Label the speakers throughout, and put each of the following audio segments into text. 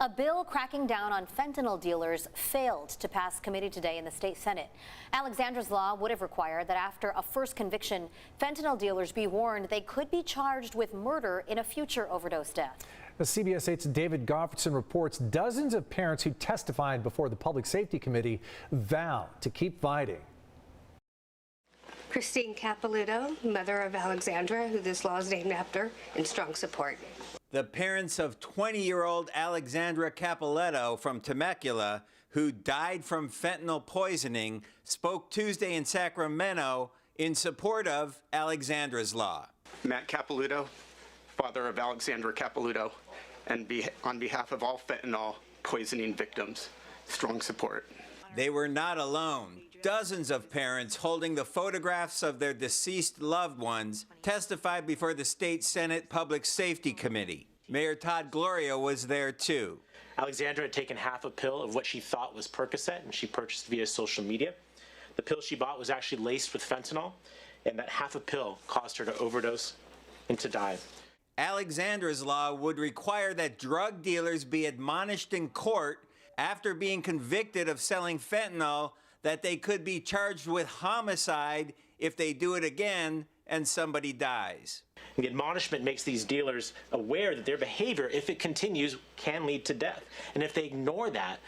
Speaker 1: A bill cracking down on fentanyl dealers failed to pass committee today in the state Senate. Alexandra's law would have required that after a first conviction, fentanyl dealers be warned they could be charged with murder in a future overdose death.
Speaker 2: CBS 8's David Goffredson reports dozens of parents who testified before the Public Safety Committee vow to keep fighting.
Speaker 3: Christine Capilouto, mother of Alexandra, who this law is named after, in strong support.
Speaker 4: The parents of 20-year-old Alexandra Capilouto from Temecula, who died from fentanyl poisoning, spoke Tuesday in Sacramento in support of Alexandra's law.
Speaker 5: Matt Capilouto, father of Alexandra Capilouto, and on behalf of all fentanyl poisoning victims, strong support.
Speaker 4: They were not alone. Dozens of parents holding the photographs of their deceased loved ones testified before the state Senate Public Safety Committee. Mayor Todd Gloria was there too.
Speaker 6: Alexandra had taken half a pill of what she thought was Percocet, and she purchased via social media. The pill she bought was actually laced with fentanyl, and that half a pill caused her to overdose and to die.
Speaker 4: Alexandra's law would require that drug dealers be admonished in court after being convicted of selling fentanyl that they could be charged with homicide if they do it again and somebody dies.
Speaker 6: The admonishment makes these dealers aware that their behavior, if it continues, can lead to death. And if they ignore that,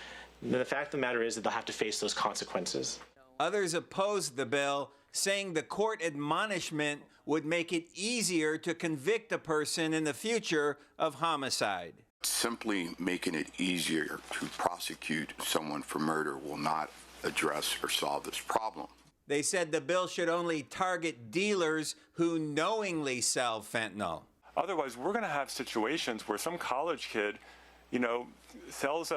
Speaker 6: then the fact of the matter is that they'll have to face those consequences.
Speaker 4: Others opposed the bill, saying the court admonishment would make it easier to convict a person in the future of homicide.
Speaker 7: Simply making it easier to prosecute someone for murder will not address or solve this problem.
Speaker 4: They said the bill should only target dealers who knowingly sell fentanyl.
Speaker 8: Otherwise, we're going to have situations where some college kid, sells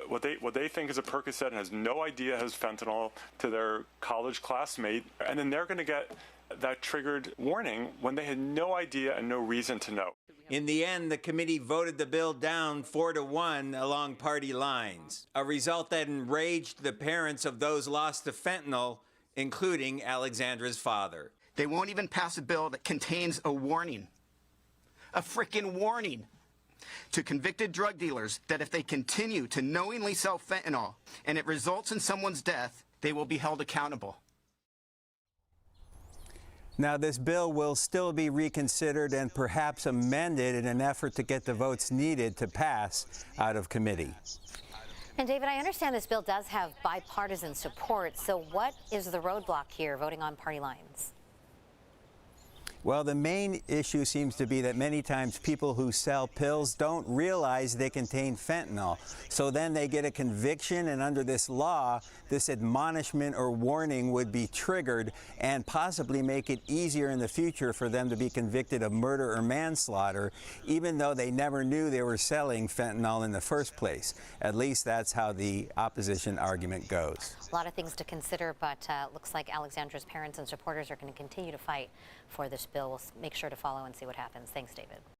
Speaker 8: what they think is a Percocet and has no idea has fentanyl to their college classmate, and then they're going to get that triggered warning when they had no idea and no reason to know.
Speaker 4: In the end, the committee voted the bill down 4-1 along party lines, a result that enraged the parents of those lost to fentanyl, including Alexandra's father.
Speaker 9: They won't even pass a bill that contains a warning, a frickin' warning to convicted drug dealers that if they continue to knowingly sell fentanyl and it results in someone's death, they will be held accountable.
Speaker 4: Now, this bill will still be reconsidered and perhaps amended in an effort to get the votes needed to pass out of committee.
Speaker 1: And David, I understand this bill does have bipartisan support, so what is the roadblock here, voting on party lines?
Speaker 4: Well, the main issue seems to be that many times people who sell pills don't realize they contain fentanyl. So then they get a conviction, and under this law, this admonishment or warning would be triggered and possibly make it easier in the future for them to be convicted of murder or manslaughter, even though they never knew they were selling fentanyl in the first place. At least that's how the opposition argument goes.
Speaker 1: A lot of things to consider, but looks like Alexandra's parents and supporters are going to continue to fight for this bill. We'll make sure to follow and see what happens. Thanks, David.